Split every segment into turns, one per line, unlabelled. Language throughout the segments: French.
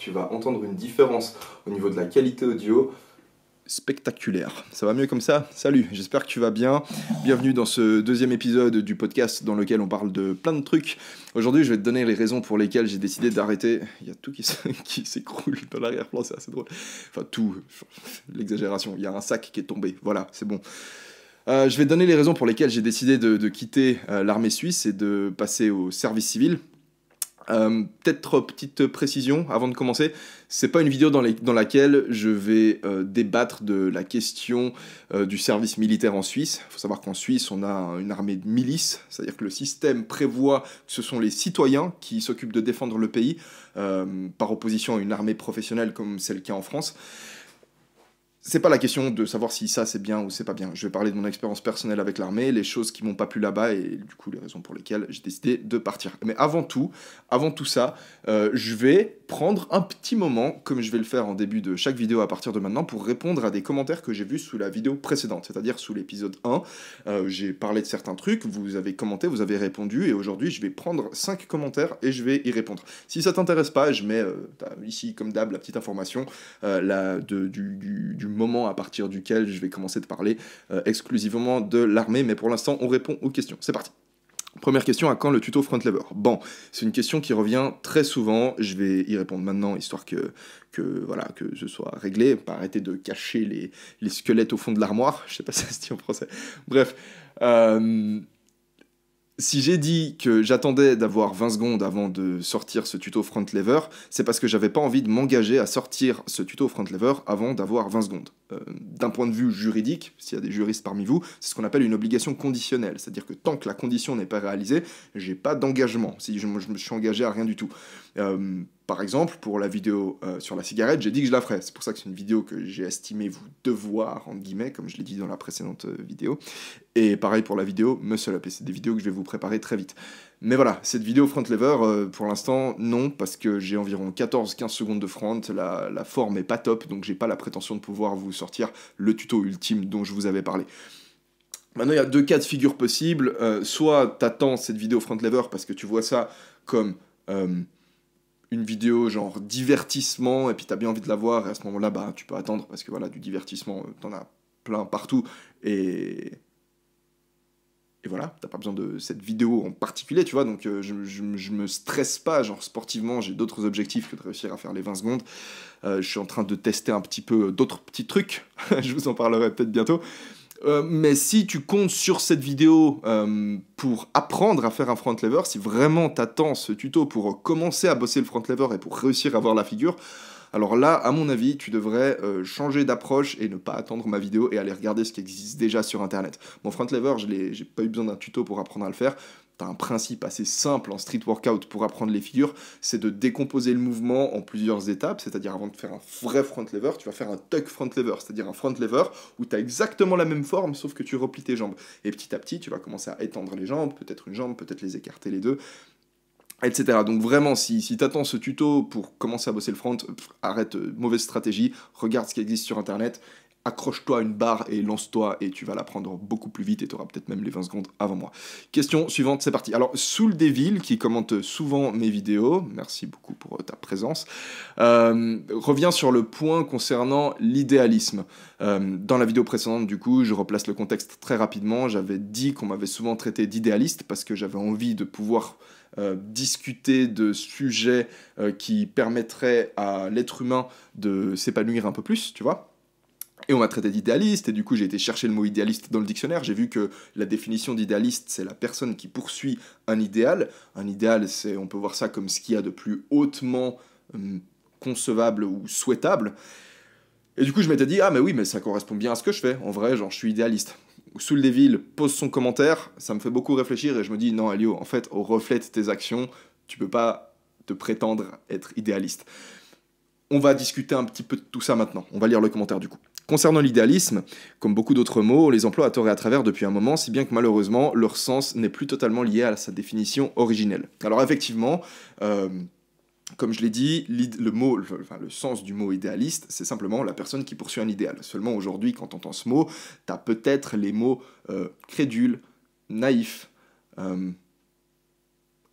tu vas entendre une différence au niveau de la qualité audio spectaculaire. Ça va mieux comme ça? Salut, j'espère que tu vas bien. Bienvenue dans ce deuxième épisode du podcast dans lequel on parle de plein de trucs. Aujourd'hui, je vais te donner les raisons pour lesquelles j'ai décidé d'arrêter. Il y a tout qui s'écroule dans l'arrière-plan, c'est assez drôle. Enfin, tout, l'exagération. Il y a un sac qui est tombé. Voilà, c'est bon. Je vais te donner les raisons pour lesquelles j'ai décidé de quitter l'armée suisse et de passer au service civil. Peut-être petite précision avant de commencer, c'est pas une vidéo dans laquelle je vais débattre de la question du service militaire en Suisse. Il faut savoir qu'en Suisse, on a une armée de milices, c'est-à-dire que le système prévoit que ce sont les citoyens qui s'occupent de défendre le pays, par opposition à une armée professionnelle comme c'est le cas en France. C'est pas la question de savoir si ça c'est bien ou c'est pas bien. Je vais parler de mon expérience personnelle avec l'armée, les choses qui m'ont pas plu là-bas et du coup les raisons pour lesquelles j'ai décidé de partir. Mais avant tout ça, je vais prendre un petit moment, comme je vais le faire en début de chaque vidéo à partir de maintenant, pour répondre à des commentaires que j'ai vus sous la vidéo précédente, c'est-à-dire sous l'épisode 1. J'ai parlé de certains trucs, vous avez commenté, vous avez répondu, et aujourd'hui je vais prendre 5 commentaires et je vais y répondre. Si ça t'intéresse pas, je mets ici comme d'hab la petite information du moment à partir duquel je vais commencer de parler exclusivement de l'armée, mais pour l'instant on répond aux questions. C'est parti. Première question, à quand le tuto front lever? Bon, c'est une question qui revient très souvent, je vais y répondre maintenant, histoire que ce soit réglé, pas arrêter de cacher les squelettes au fond de l'armoire, je sais pas si ça se dit en français. Bref, si j'ai dit que j'attendais d'avoir 20 secondes avant de sortir ce tuto front lever, c'est parce que j'avais pas envie de m'engager à sortir ce tuto front lever avant d'avoir 20 secondes. D'un point de vue juridique, s'il y a des juristes parmi vous, c'est ce qu'on appelle une obligation conditionnelle, c'est-à-dire que tant que la condition n'est pas réalisée, j'ai pas d'engagement, si je me suis engagé à rien du tout. Par exemple, pour la vidéo sur la cigarette, j'ai dit que je la ferais. C'est pour ça que c'est une vidéo que j'ai estimé vous devoir, entre guillemets, comme je l'ai dit dans la précédente vidéo. Et pareil pour la vidéo Muscle Up, et c'est des vidéos que je vais vous préparer très vite. Mais voilà, cette vidéo front lever, pour l'instant, non, parce que j'ai environ 14-15 secondes de front, la forme est pas top, donc j'ai pas la prétention de pouvoir vous sortir le tuto ultime dont je vous avais parlé. Maintenant, il y a 2 cas de figure possibles. Soit t'attends cette vidéo front lever parce que tu vois ça comme une vidéo genre divertissement, et puis t'as bien envie de la voir, et à ce moment-là, bah, tu peux attendre, parce que voilà, du divertissement, t'en as plein partout, et voilà, t'as pas besoin de cette vidéo en particulier, tu vois, donc je me stresse pas, genre sportivement, j'ai d'autres objectifs que de réussir à faire les 20 secondes. Je suis en train de tester un petit peu d'autres petits trucs, je vous en parlerai peut-être bientôt. Mais si tu comptes sur cette vidéo pour apprendre à faire un front lever, si vraiment t'attends ce tuto pour commencer à bosser le front lever et pour réussir à avoir la figure, alors là, à mon avis, tu devrais changer d'approche et ne pas attendre ma vidéo et aller regarder ce qui existe déjà sur internet. Mon front lever, j'ai pas eu besoin d'un tuto pour apprendre à le faire. T'as un principe assez simple en street workout pour apprendre les figures, c'est de décomposer le mouvement en plusieurs étapes, c'est-à-dire avant de faire un vrai front lever, tu vas faire un tuck front lever, c'est-à-dire un front lever où tu as exactement la même forme, sauf que tu replies tes jambes. Et petit à petit, tu vas commencer à étendre les jambes, peut-être une jambe, peut-être les écarter les deux, etc. Donc vraiment, si t'attends ce tuto pour commencer à bosser le front, arrête, mauvaise stratégie, regarde ce qui existe sur internet, accroche-toi à une barre et lance-toi et tu vas l'apprendre beaucoup plus vite et tu auras peut-être même les 20 secondes avant moi. Question suivante, c'est parti. Alors, Souldeville, qui commente souvent mes vidéos, merci beaucoup pour ta présence, revient sur le point concernant l'idéalisme. Dans la vidéo précédente, du coup, je replace le contexte très rapidement. J'avais dit qu'on m'avait souvent traité d'idéaliste parce que j'avais envie de pouvoir discuter de sujets qui permettraient à l'être humain de s'épanouir un peu plus, tu vois. Et on m'a traité d'idéaliste, et du coup j'ai été chercher le mot idéaliste dans le dictionnaire, j'ai vu que la définition d'idéaliste, c'est la personne qui poursuit un idéal. Un idéal, on peut voir ça comme ce qu'il y a de plus hautement concevable ou souhaitable. Et du coup je m'étais dit, ah mais oui, mais ça correspond bien à ce que je fais, en vrai, genre je suis idéaliste. Souldeville pose son commentaire, ça me fait beaucoup réfléchir, et je me dis, non Elio, en fait, au reflet de tes actions, tu peux pas te prétendre être idéaliste. On va discuter un petit peu de tout ça maintenant, on va lire le commentaire du coup. Concernant l'idéalisme, comme beaucoup d'autres mots, on les emploie à tort et à travers depuis un moment, si bien que malheureusement, leur sens n'est plus totalement lié à sa définition originelle. Alors effectivement, comme je l'ai dit, le sens du mot idéaliste, c'est simplement la personne qui poursuit un idéal. Seulement aujourd'hui, quand tu entends ce mot, tu as peut-être les mots crédule, naïf,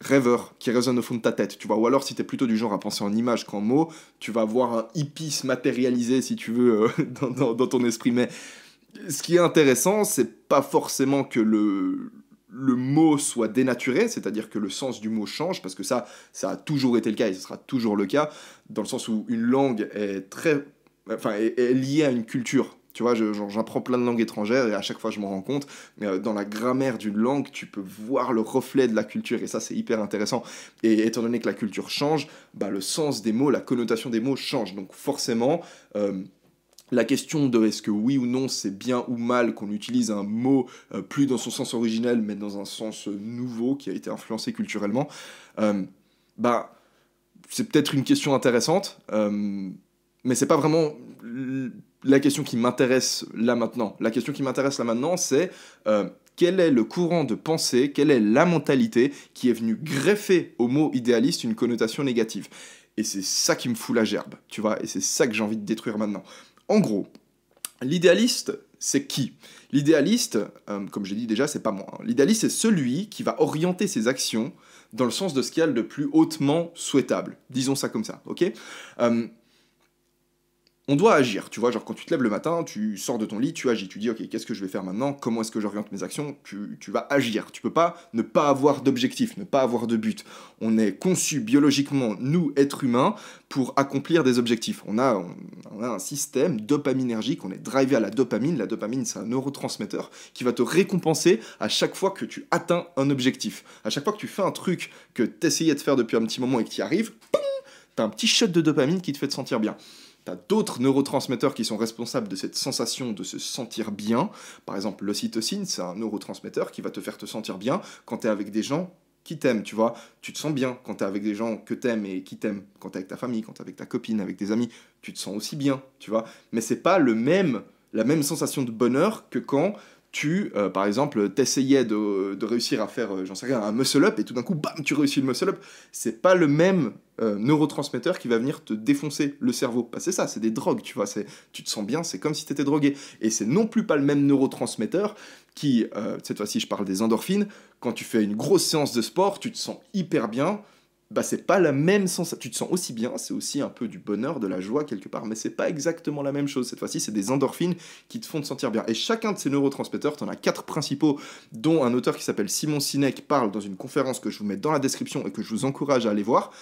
rêveur qui résonne au fond de ta tête, tu vois. Ou alors, si t'es plutôt du genre à penser en images qu'en mots, tu vas avoir un hippie se matérialiser, si tu veux, dans ton esprit. Mais ce qui est intéressant, c'est pas forcément que le mot soit dénaturé, c'est-à-dire que le sens du mot change, parce que ça a toujours été le cas et ce sera toujours le cas, dans le sens où une langue est liée à une culture. Tu vois, j'apprends plein de langues étrangères et à chaque fois je m'en rends compte. Dans la grammaire d'une langue, tu peux voir le reflet de la culture et ça c'est hyper intéressant. Et étant donné que la culture change, bah, le sens des mots, la connotation des mots change. Donc forcément, la question de est-ce que oui ou non c'est bien ou mal qu'on utilise un mot plus dans son sens originel mais dans un sens nouveau qui a été influencé culturellement, bah c'est peut-être une question intéressante, mais c'est pas vraiment la question qui m'intéresse là maintenant. La question qui m'intéresse là maintenant, c'est quel est le courant de pensée, quelle est la mentalité qui est venue greffer au mot idéaliste une connotation négative. Et c'est ça qui me fout la gerbe, tu vois, et c'est ça que j'ai envie de détruire maintenant. En gros, l'idéaliste, c'est qui? L'idéaliste, comme j'ai dit déjà, c'est pas moi. Hein. L'idéaliste, c'est celui qui va orienter ses actions dans le sens de ce qu'il y a de plus hautement souhaitable. Disons ça comme ça, ok? On doit agir, tu vois, genre quand tu te lèves le matin, tu sors de ton lit, tu agis, tu dis ok, qu'est-ce que je vais faire maintenant, comment est-ce que j'oriente mes actions, tu vas agir, tu peux pas ne pas avoir d'objectif, ne pas avoir de but. On est conçu biologiquement, nous, êtres humains, pour accomplir des objectifs. On a un système dopaminergique, on est drivé à la dopamine c'est un neurotransmetteur qui va te récompenser à chaque fois que tu atteins un objectif. À chaque fois que tu fais un truc que tu essayais de faire depuis un petit moment et que tu y arrives, t'as un petit shot de dopamine qui te fait te sentir bien. T'as d'autres neurotransmetteurs qui sont responsables de cette sensation de se sentir bien. Par exemple, l'ocytocine, c'est un neurotransmetteur qui va te faire te sentir bien quand t'es avec des gens qui t'aiment, tu vois. Tu te sens bien quand t'es avec des gens que t'aimes et qui t'aiment. Quand t'es avec ta famille, quand t'es avec ta copine, avec tes amis, tu te sens aussi bien, tu vois. Mais c'est pas la même sensation de bonheur que quand par exemple, t'essayais de réussir à faire, j'en sais rien, un muscle-up, et tout d'un coup, bam, tu réussis le muscle-up. C'est pas le même neurotransmetteur qui va venir te défoncer le cerveau. Bah, c'est ça, c'est des drogues, tu vois. Tu te sens bien, c'est comme si t'étais drogué. Et c'est non plus pas le même neurotransmetteur qui, cette fois-ci, je parle des endorphines, quand tu fais une grosse séance de sport, tu te sens hyper bien, bah c'est pas la même sensation. Tu te sens aussi bien, c'est aussi un peu du bonheur, de la joie quelque part, mais c'est pas exactement la même chose. Cette fois-ci, c'est des endorphines qui te font te sentir bien. Et chacun de ces neurotransmetteurs, t'en as 4 principaux, dont un auteur qui s'appelle Simon Sinek parle dans une conférence que je vous mets dans la description et que je vous encourage à aller voir.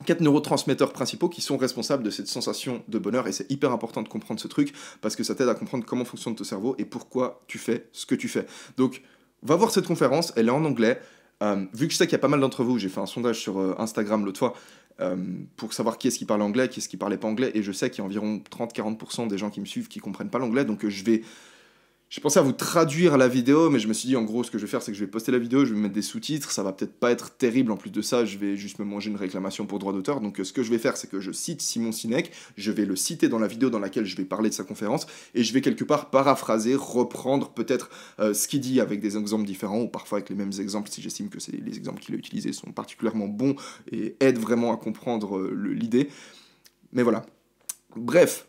4 neurotransmetteurs principaux qui sont responsables de cette sensation de bonheur, et c'est hyper important de comprendre ce truc parce que ça t'aide à comprendre comment fonctionne ton cerveau et pourquoi tu fais ce que tu fais. Donc, va voir cette conférence, elle est en anglais. Vu que je sais qu'il y a pas mal d'entre vous, j'ai fait un sondage sur Instagram l'autre fois pour savoir qui est-ce qui parle anglais, qui est-ce qui parlait pas anglais, et je sais qu'il y a environ 30-40% des gens qui me suivent qui comprennent pas l'anglais, donc j'ai pensé à vous traduire la vidéo, mais je me suis dit, en gros, ce que je vais faire, c'est que je vais poster la vidéo, je vais mettre des sous-titres, ça va peut-être pas être terrible, en plus de ça, je vais juste me manger une réclamation pour droit d'auteur, donc ce que je vais faire, c'est que je cite Simon Sinek, je vais le citer dans la vidéo dans laquelle je vais parler de sa conférence, et je vais quelque part paraphraser, reprendre peut-être ce qu'il dit avec des exemples différents, ou parfois avec les mêmes exemples, si j'estime que les exemples qu'il a utilisés sont particulièrement bons, et aident vraiment à comprendre l'idée. Mais voilà. Bref,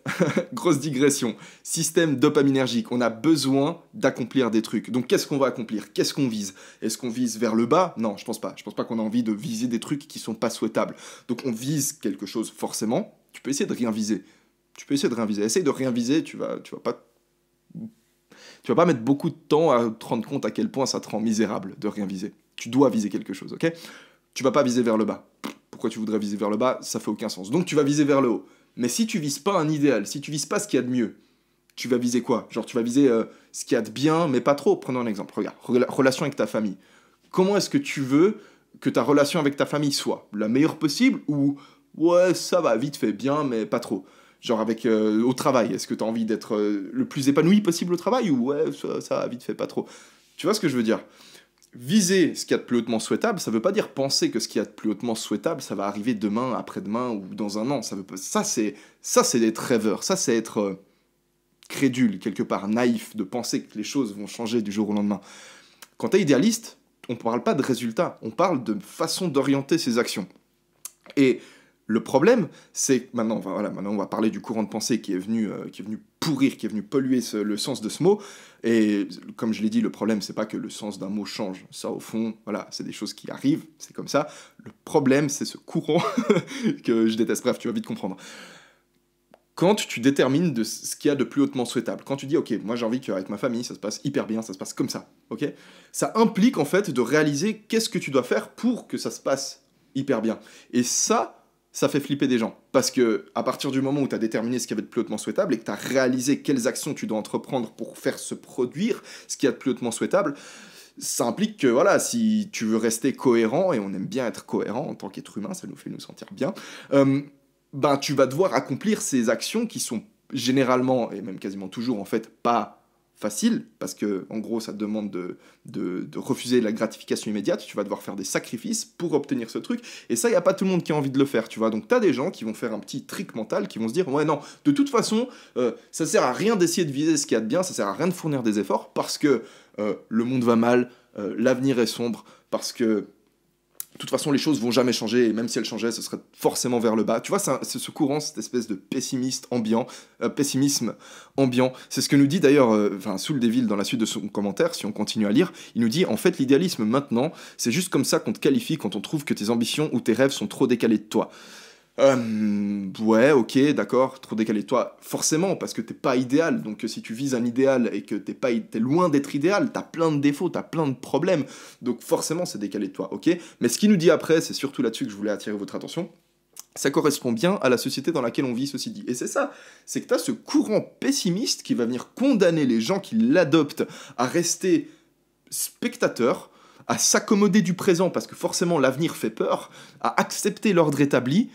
grosse digression. Système dopaminergique, on a besoin d'accomplir des trucs. Donc qu'est-ce qu'on va accomplir? Qu'est-ce qu'on vise? Est-ce qu'on vise vers le bas? Non, je pense pas. Je pense pas qu'on a envie de viser des trucs qui sont pas souhaitables. Donc on vise quelque chose forcément. Tu peux essayer de rien viser. Essaye de rien viser, tu vas pas mettre beaucoup de temps à te rendre compte à quel point ça te rend misérable de rien viser. Tu dois viser quelque chose, ok? Tu vas pas viser vers le bas. Pourquoi tu voudrais viser vers le bas? Ça fait aucun sens. Donc tu vas viser vers le haut. Mais si tu vises pas un idéal, si tu vises pas ce qu'il y a de mieux, tu vas viser quoi? Genre tu vas viser ce qu'il y a de bien, mais pas trop. Prenons un exemple. Regarde, relation avec ta famille. Comment est-ce que tu veux que ta relation avec ta famille soit? La meilleure possible ou ouais, ça va, vite fait, bien, mais pas trop? Genre au travail, est-ce que tu as envie d'être le plus épanoui possible au travail ou ouais, ça va, vite fait, pas trop? Tu vois ce que je veux dire? Viser ce qu'il y a de plus hautement souhaitable, ça veut pas dire penser que ce qu'il y a de plus hautement souhaitable, ça va arriver demain, après-demain ou dans un an. Ça c'est être rêveur, ça c'est être crédule, quelque part naïf, de penser que les choses vont changer du jour au lendemain. Quand t'es idéaliste, on parle pas de résultats, on parle de façon d'orienter ses actions. Et le problème, c'est que maintenant on va parler du courant de pensée qui est venu pourrir, qui est venu polluer le sens de ce mot. Et comme je l'ai dit, le problème, c'est pas que le sens d'un mot change. Ça, au fond, voilà, c'est des choses qui arrivent, c'est comme ça. Le problème, c'est ce courant que je déteste. Bref, tu vas vite comprendre. Quand tu détermines de ce qu'il y a de plus hautement souhaitable, quand tu dis, ok, moi j'ai envie qu'avec ma famille, ça se passe hyper bien, ça se passe comme ça, ok, ça implique en fait de réaliser qu'est-ce que tu dois faire pour que ça se passe hyper bien. Et ça fait flipper des gens. Parce que à partir du moment où tu as déterminé ce qu'il y avait de plus hautement souhaitable et que tu as réalisé quelles actions tu dois entreprendre pour faire se produire ce qu'il y a de plus hautement souhaitable, ça implique que, voilà, si tu veux rester cohérent, et on aime bien être cohérent en tant qu'être humain, ça nous fait nous sentir bien, ben tu vas devoir accomplir ces actions qui sont généralement, et même quasiment toujours en fait, pas faciles, parce que en gros ça te demande de refuser la gratification immédiate, tu vas devoir faire des sacrifices pour obtenir ce truc, et ça, il n'y a pas tout le monde qui a envie de le faire, tu vois, donc tu as des gens qui vont faire un petit trick mental, qui vont se dire, ouais non, de toute façon, ça sert à rien d'essayer de viser ce qu'il y a de bien, ça sert à rien de fournir des efforts, parce que le monde va mal, l'avenir est sombre, parce que de toute façon, les choses vont jamais changer, et même si elles changeaient, ce serait forcément vers le bas. Tu vois, c'est ce courant, cette espèce de pessimisme ambiant. C'est ce que nous dit d'ailleurs Soul Devil dans la suite de son commentaire, si on continue à lire. Il nous dit, en fait, l'idéalisme maintenant, c'est juste comme ça qu'on te qualifie quand on trouve que tes ambitions ou tes rêves sont trop décalés de toi. Ouais, ok, d'accord, trop décalé de toi, forcément, parce que t'es pas idéal, donc si tu vises un idéal et que t'es loin d'être idéal, t'as plein de défauts, t'as plein de problèmes, donc forcément c'est décalé de toi, ok. Mais ce qu'il nous dit après, c'est surtout là-dessus que je voulais attirer votre attention, ça correspond bien à la société dans laquelle on vit, ceci dit. Et c'est ça, c'est que t'as ce courant pessimiste qui va venir condamner les gens qui l'adoptent à rester spectateurs, à s'accommoder du présent, parce que forcément l'avenir fait peur, à accepter l'ordre établi,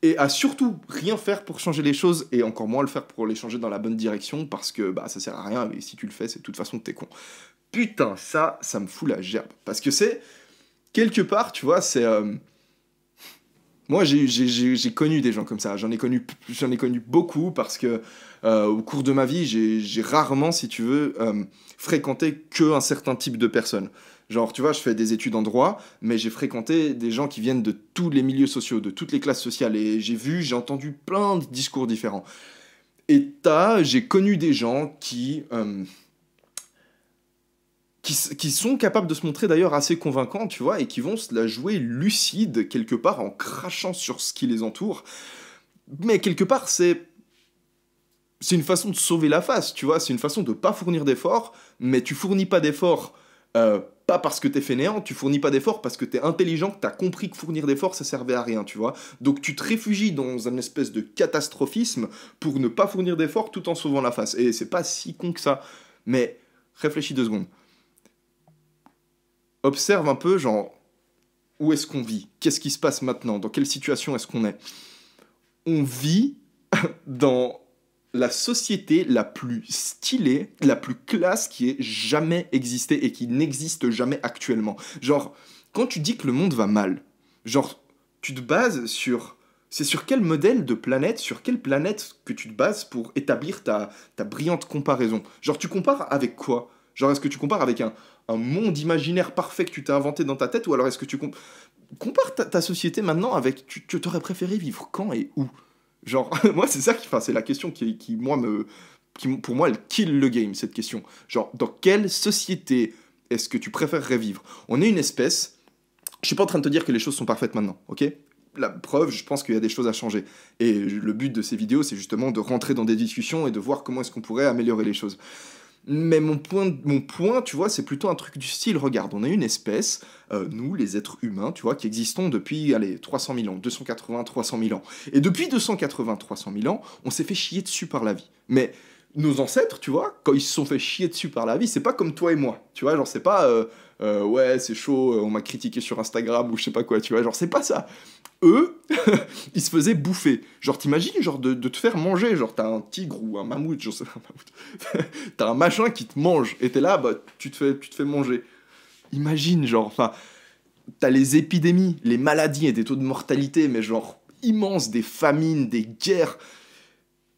et à surtout rien faire pour changer les choses, et encore moins le faire pour les changer dans la bonne direction, parce que bah ça sert à rien, et si tu le fais, c'est de toute façon que t'es con. Putain, ça me fout la gerbe. Parce que c'est, quelque part, tu vois, c'est... Moi, j'ai connu des gens comme ça, j'en ai connu beaucoup, parce que au cours de ma vie, j'ai rarement, si tu veux, fréquenté qu'un certain type de personnes. Genre, tu vois, je fais des études en droit, mais j'ai fréquenté des gens qui viennent de tous les milieux sociaux, de toutes les classes sociales, et j'ai entendu plein de discours différents. Et j'ai connu des gens qui sont capables de se montrer d'ailleurs assez convaincants, tu vois, et qui vont se la jouer lucide quelque part en crachant sur ce qui les entoure. Mais quelque part, c'est une façon de sauver la face, tu vois, c'est une façon de pas fournir d'efforts, mais tu fournis pas d'efforts pas parce que t'es fainéant, tu fournis pas d'efforts parce que t'es intelligent, que t'as compris que fournir d'efforts ça servait à rien, tu vois. Donc tu te réfugies dans un espèce de catastrophisme pour ne pas fournir d'efforts tout en sauvant la face. Et c'est pas si con que ça. Mais réfléchis 2 secondes. Observe un peu, genre, où est-ce qu'on vit? Qu'est-ce qui se passe maintenant? Dans quelle situation est-ce qu'on est? On vit dans la société la plus stylée, la plus classe qui ait jamais existé et qui n'existe jamais actuellement. Genre, quand tu dis que le monde va mal, genre, tu te bases sur... C'est sur quel modèle de planète, sur quelle planète que tu te bases pour établir ta brillante comparaison? Genre, tu compares avec quoi? Genre, est-ce que tu compares avec un monde imaginaire parfait que tu t'es inventé dans ta tête, ou alors est-ce que tu compares ta société maintenant avec... Tu t'aurais préféré vivre quand et où? Genre, moi, c'est ça enfin, c'est la question pour moi, elle kill le game, cette question. Genre, dans quelle société est-ce que tu préférerais vivre? On est une espèce, je suis pas en train de te dire que les choses sont parfaites maintenant, ok? La preuve, je pense qu'il y a des choses à changer. Et le but de ces vidéos, c'est justement de rentrer dans des discussions et de voir comment est-ce qu'on pourrait améliorer les choses. Mais mon point, tu vois, c'est plutôt un truc du style, regarde, on est une espèce, nous, les êtres humains, tu vois, qui existons depuis, allez, 300 000 ans, 280, 300 000 ans. Et depuis 280, 300 000 ans, on s'est fait chier dessus par la vie. Mais nos ancêtres, tu vois, quand ils se sont fait chier dessus par la vie, c'est pas comme toi et moi, tu vois, genre, c'est pas, ouais, c'est chaud, on m'a critiqué sur Instagram ou je sais pas quoi, tu vois, genre, c'est pas ça. Eux, ils se faisaient bouffer. Genre, t'imagines, genre, de te faire manger, genre, t'as un tigre ou un mammouth, je sais pas, un mammouth. T'as un machin qui te mange, et t'es là, bah, tu te fais manger. Imagine, genre, enfin, t'as les épidémies, les maladies et des taux de mortalité, mais genre, immenses, des famines, des guerres.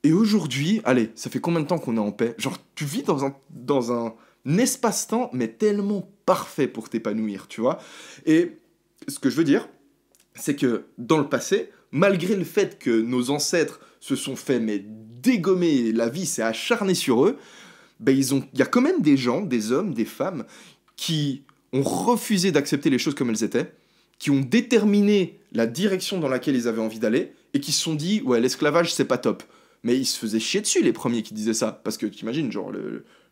Et aujourd'hui, allez, ça fait combien de temps qu'on est en paix? Genre, tu vis dans un espace-temps, mais tellement parfait pour t'épanouir, tu vois. Et ce que je veux dire, c'est que dans le passé, malgré le fait que nos ancêtres se sont fait mais dégommés, la vie s'est acharnée sur eux, ben il y a quand même des gens, des hommes, des femmes, qui ont refusé d'accepter les choses comme elles étaient, qui ont déterminé la direction dans laquelle ils avaient envie d'aller, et qui se sont dit, ouais, l'esclavage, c'est pas top. Mais ils se faisaient chier dessus, les premiers qui disaient ça, parce que t'imagines, genre,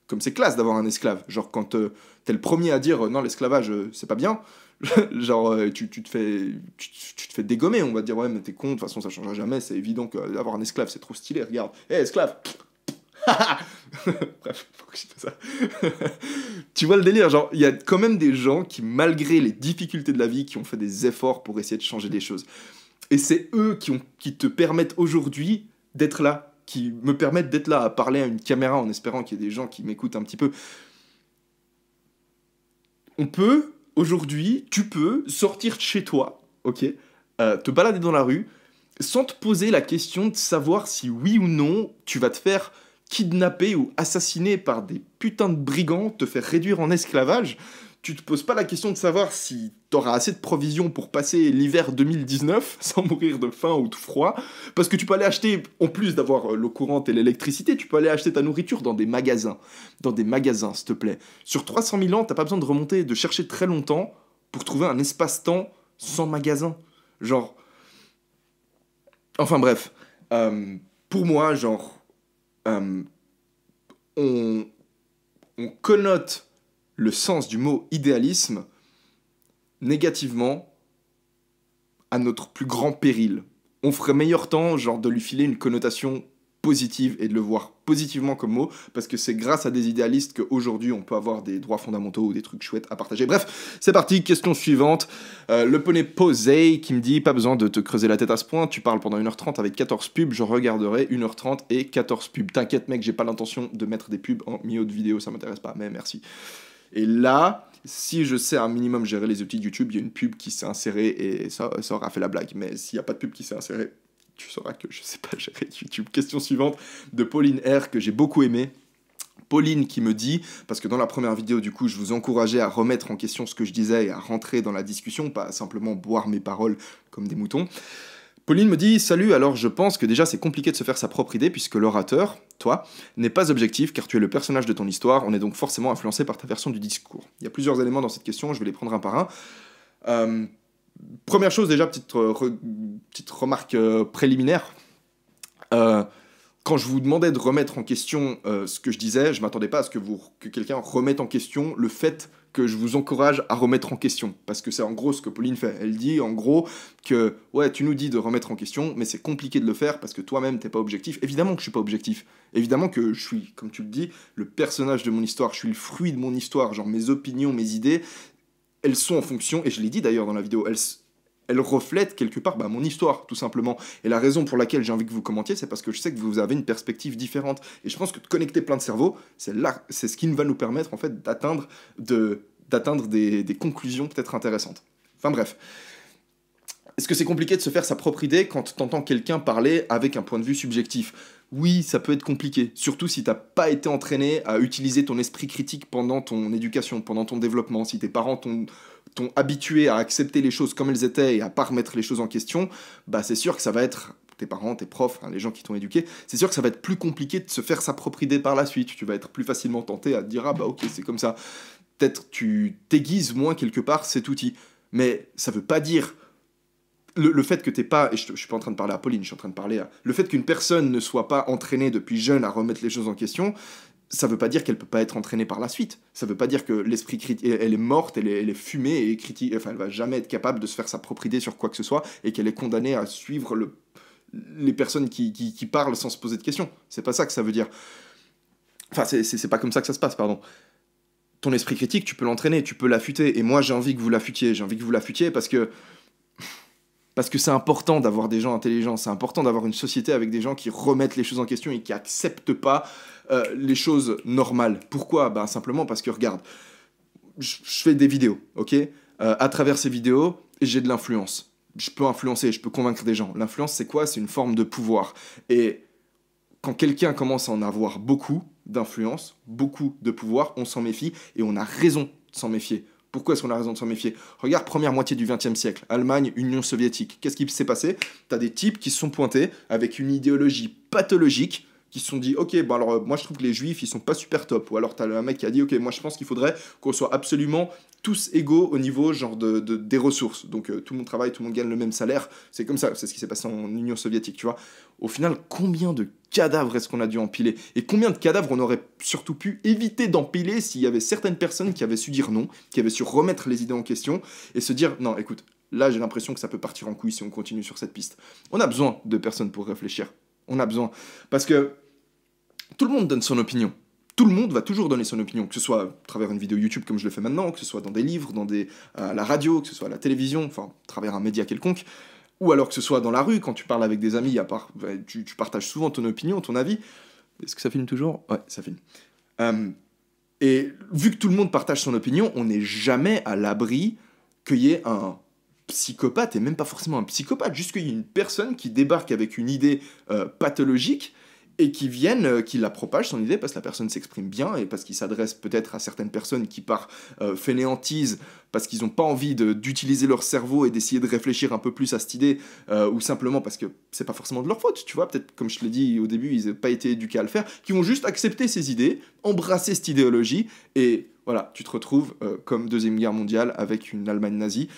comme c'est classe d'avoir un esclave, genre, quand t'es le premier à dire, non, l'esclavage, c'est pas bien, genre, tu te fais dégommer, on va te dire, ouais, mais t'es con, de toute façon, ça changera jamais, c'est évident qu'avoir un esclave, c'est trop stylé, regarde, hé, esclave. Bref, pourquoi je fais ça? Tu vois le délire, genre, il y a quand même des gens qui, malgré les difficultés de la vie, qui ont fait des efforts pour essayer de changer des choses. Et c'est eux qui te permettent aujourd'hui d'être là, qui me permettent d'être là, à parler à une caméra en espérant qu'il y ait des gens qui m'écoutent un petit peu. Aujourd'hui, tu peux sortir de chez toi, ok, te balader dans la rue, sans te poser la question de savoir si oui ou non tu vas te faire kidnapper ou assassiner par des putains de brigands, te faire réduire en esclavage. Tu te poses pas la question de savoir si t'auras assez de provisions pour passer l'hiver 2019 sans mourir de faim ou de froid, parce que tu peux aller acheter, en plus d'avoir l'eau courante et l'électricité, tu peux aller acheter ta nourriture dans des magasins, s'il te plaît. Sur 300 000 ans, t'as pas besoin de chercher très longtemps pour trouver un espace-temps sans magasin. Genre... Enfin bref, pour moi, genre... on connote le sens du mot idéalisme négativement à notre plus grand péril. On ferait meilleur temps, genre, de lui filer une connotation positive et de le voir positivement comme mot, parce que c'est grâce à des idéalistes qu'aujourd'hui on peut avoir des droits fondamentaux ou des trucs chouettes à partager. Bref, c'est parti, question suivante. Le poney posé qui me dit, pas besoin de te creuser la tête à ce point, tu parles pendant 1h30 avec 14 pubs, je regarderai 1h30 et 14 pubs. T'inquiète mec, j'ai pas l'intention de mettre des pubs en milieu de vidéo, ça m'intéresse pas, mais merci. Et là, si je sais un minimum gérer les outils de YouTube, il y a une pub qui s'est insérée et ça aura fait la blague. Mais s'il n'y a pas de pub qui s'est insérée, tu sauras que je sais pas gérer YouTube. Question suivante de Pauline R que j'ai beaucoup aimé. Pauline qui me dit, parce que dans la première vidéo du coup je vous encourageais à remettre en question ce que je disais et à rentrer dans la discussion, pas simplement boire mes paroles comme des moutons. Pauline me dit « Salut, alors je pense que déjà c'est compliqué de se faire sa propre idée puisque l'orateur, toi, n'est pas objectif car tu es le personnage de ton histoire, on est donc forcément influencé par ta version du discours. » Il y a plusieurs éléments dans cette question, je vais les prendre un par un. Première chose déjà, petite remarque préliminaire. Quand je vous demandais de remettre en question ce que je disais, je m'attendais pas à ce que quelqu'un remette en question le fait que je vous encourage à remettre en question. Parce que c'est en gros ce que Pauline fait. Elle dit en gros que, ouais, tu nous dis de remettre en question, mais c'est compliqué de le faire parce que toi-même, t'es pas objectif. Évidemment que je suis pas objectif. Évidemment que je suis, comme tu le dis, le personnage de mon histoire. Je suis le fruit de mon histoire. Genre mes opinions, mes idées, elles sont en fonction, et je l'ai dit d'ailleurs dans la vidéo, elles reflètent quelque part mon histoire, tout simplement. Et la raison pour laquelle j'ai envie que vous commentiez, c'est parce que je sais que vous avez une perspective différente. Et je pense que de connecter plein de cerveaux, c'est ce qui va nous permettre en fait d'atteindre des conclusions peut-être intéressantes. Enfin bref. Est-ce que c'est compliqué de se faire sa propre idée quand t'entends quelqu'un parler avec un point de vue subjectif ? Oui, ça peut être compliqué, surtout si t'as pas été entraîné à utiliser ton esprit critique pendant ton éducation, pendant ton développement, si tes parents t'ont habitué à accepter les choses comme elles étaient et à pas remettre les choses en question, bah c'est sûr que ça va être, tes parents, tes profs, hein, les gens qui t'ont éduqué, c'est sûr que ça va être plus compliqué de se faire sa propre idée par la suite, tu vas être plus facilement tenté à te dire « Ah bah ok, c'est comme ça ». Peut-être tu t'aiguises moins quelque part cet outil, mais ça veut pas dire... Le fait que t'es pas, et je suis pas en train de parler à Pauline, je suis en train de parler à... Le fait qu'une personne ne soit pas entraînée depuis jeune à remettre les choses en question, ça veut pas dire qu'elle peut pas être entraînée par la suite. Ça veut pas dire que l'esprit critique, elle est morte, elle est fumée, et critique, enfin elle va jamais être capable de se faire sa propre idée sur quoi que ce soit, et qu'elle est condamnée à suivre les personnes qui parlent sans se poser de questions. C'est pas ça que ça veut dire. Enfin, c'est pas comme ça que ça se passe, pardon. Ton esprit critique, tu peux l'entraîner, tu peux l'affûter, et moi j'ai envie que vous l'affûtiez, parce que c'est important d'avoir des gens intelligents, c'est important d'avoir une société avec des gens qui remettent les choses en question et qui acceptent pas les choses normales. Pourquoi ? Ben, simplement parce que, regarde, je fais des vidéos, ok ? À travers ces vidéos, j'ai de l'influence. Je peux influencer, je peux convaincre des gens. L'influence, c'est quoi ? C'est une forme de pouvoir. Et quand quelqu'un commence à en avoir beaucoup d'influence, beaucoup de pouvoir, on s'en méfie et on a raison de s'en méfier. Pourquoi est-ce qu'on a raison de s'en méfier ? Regarde, première moitié du XXe siècle, Allemagne, Union soviétique. Qu'est-ce qui s'est passé ? T'as des types qui se sont pointés avec une idéologie pathologique qui se sont dit, ok, bon alors moi je trouve que les juifs ils sont pas super top, ou alors t'as un mec qui a dit, ok, moi je pense qu'il faudrait qu'on soit absolument tous égaux au niveau genre des ressources, donc tout le monde travaille, tout le monde gagne le même salaire, c'est comme ça, c'est ce qui s'est passé en Union soviétique, tu vois. Au final, combien de cadavres est-ce qu'on a dû empiler, et combien de cadavres on aurait surtout pu éviter d'empiler s'il y avait certaines personnes qui avaient su dire non, qui avaient su remettre les idées en question, et se dire, non écoute, là j'ai l'impression que ça peut partir en couille si on continue sur cette piste. On a besoin de personnes pour réfléchir. On a besoin. Parce que tout le monde donne son opinion. Tout le monde va toujours donner son opinion, que ce soit à travers une vidéo YouTube comme je le fais maintenant, que ce soit dans des livres, à la radio, que ce soit à la télévision, enfin, à travers un média quelconque, ou alors que ce soit dans la rue, quand tu parles avec des amis, tu partages souvent ton opinion, ton avis. Est-ce que ça filme toujours? Ouais, ça filme. Et vu que tout le monde partage son opinion, on n'est jamais à l'abri qu'il y ait un psychopathe, et même pas forcément un psychopathe, juste qu'il y ait une personne qui débarque avec une idée pathologique et qui la propage son idée parce que la personne s'exprime bien et parce qu'il s'adresse peut-être à certaines personnes qui par fainéantise, parce qu'ils n'ont pas envie d'utiliser leur cerveau et d'essayer de réfléchir un peu plus à cette idée, ou simplement parce que c'est pas forcément de leur faute, tu vois, peut-être comme je te l'ai dit au début, ils n'ont pas été éduqués à le faire, qui vont juste accepter ces idées, embrasser cette idéologie, et voilà, tu te retrouves comme Deuxième Guerre mondiale avec une Allemagne nazie.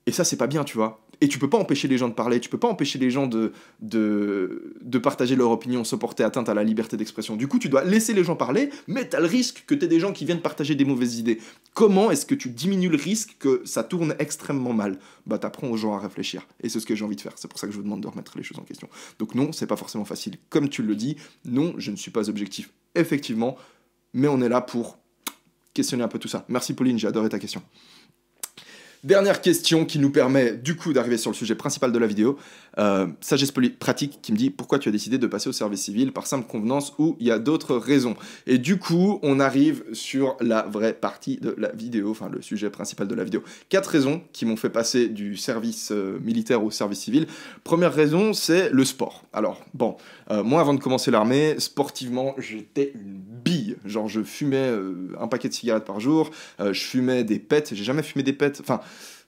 Et ça, c'est pas bien, tu vois. Et tu peux pas empêcher les gens de parler, tu peux pas empêcher les gens de partager leur opinion sans porter atteinte à la liberté d'expression. Du coup, tu dois laisser les gens parler, mais t'as le risque que t'aies des gens qui viennent partager des mauvaises idées. Comment est-ce que tu diminues le risque que ça tourne extrêmement mal? Bah, t'apprends aux gens à réfléchir. Et c'est ce que j'ai envie de faire. C'est pour ça que je vous demande de remettre les choses en question. Donc non, c'est pas forcément facile. Comme tu le dis, non, je ne suis pas objectif, effectivement, mais on est là pour questionner un peu tout ça. Merci Pauline, j'ai adoré ta question. Dernière question qui nous permet du coup d'arriver sur le sujet principal de la vidéo. Sagesse pratique qui me dit pourquoi tu as décidé de passer au service civil, par simple convenance ou il y a d'autres raisons. Et du coup, on arrive sur la vraie partie de la vidéo, enfin le sujet principal de la vidéo. 4 raisons qui m'ont fait passer du service militaire au service civil. Première raison, c'est le sport. Alors bon, moi avant de commencer l'armée, sportivement, j'étais une bille. Genre je fumais un paquet de cigarettes par jour, je fumais des pets, j'ai jamais fumé des pets, enfin...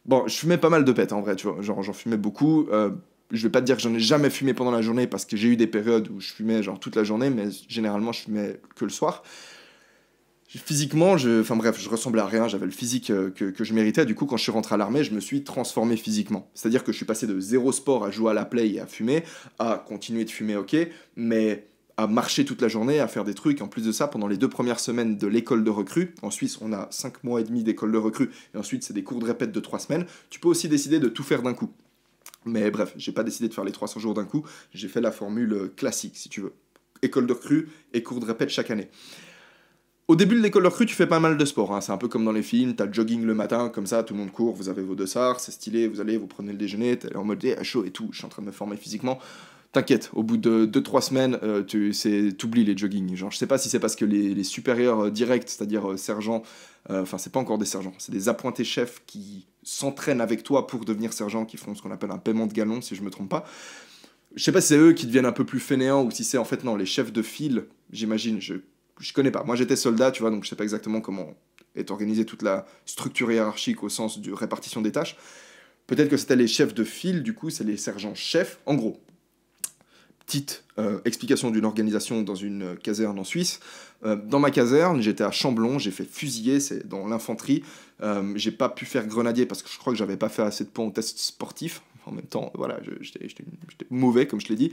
Bon, je fumais pas mal de pets en vrai, tu vois, genre j'en fumais beaucoup. Je vais pas te dire que j'en ai jamais fumé pendant la journée parce que j'ai eu des périodes où je fumais genre toute la journée, mais généralement je fumais que le soir. Physiquement, enfin bref, je ressemblais à rien, j'avais le physique que je méritais. Du coup, quand je suis rentré à l'armée, je me suis transformé physiquement. C'est-à-dire que je suis passé de zéro sport à jouer à la play et à fumer, à continuer de fumer, ok, mais à marcher toute la journée, à faire des trucs. En plus de ça, pendant les 2 premières semaines de l'école de recrue, en Suisse, on a 5 mois et demi d'école de recrue, et ensuite, c'est des cours de répète de 3 semaines. Tu peux aussi décider de tout faire d'un coup. Mais bref, j'ai pas décidé de faire les 300 jours d'un coup, j'ai fait la formule classique, si tu veux. École de recrue et cours de répète chaque année. Au début de l'école de recrue, tu fais pas mal de sport, hein. C'est un peu comme dans les films, t'as le jogging le matin, comme ça, tout le monde court, vous avez vos dossards, c'est stylé, vous allez, vous prenez le déjeuner, t'es en mode chaud et tout, je suis en train de me former physiquement. T'inquiète, au bout de 2-3 semaines, t'oublies les jogging. Genre, je sais pas si c'est parce que les supérieurs directs, c'est-à-dire sergents, enfin, c'est pas encore des sergents, c'est des appointés chefs qui s'entraînent avec toi pour devenir sergent, qui font ce qu'on appelle un paiement de galon, si je me trompe pas. Je sais pas si c'est eux qui deviennent un peu plus fainéants ou si c'est en fait, non, les chefs de file, j'imagine, je connais pas. Moi, j'étais soldat, tu vois, donc je sais pas exactement comment est organisée toute la structure hiérarchique au sens de répartition des tâches. Peut-être que c'était les chefs de file, du coup, c'est les sergents-chefs. En gros, petite explication d'une organisation dans une caserne en Suisse. Dans ma caserne, j'étais à Chamblon, j'ai fait fusiller, c'est dans l'infanterie. J'ai pas pu faire grenadier parce que je crois que j'avais pas fait assez de points au test sportif. En même temps, voilà, j'étais mauvais, comme je l'ai dit.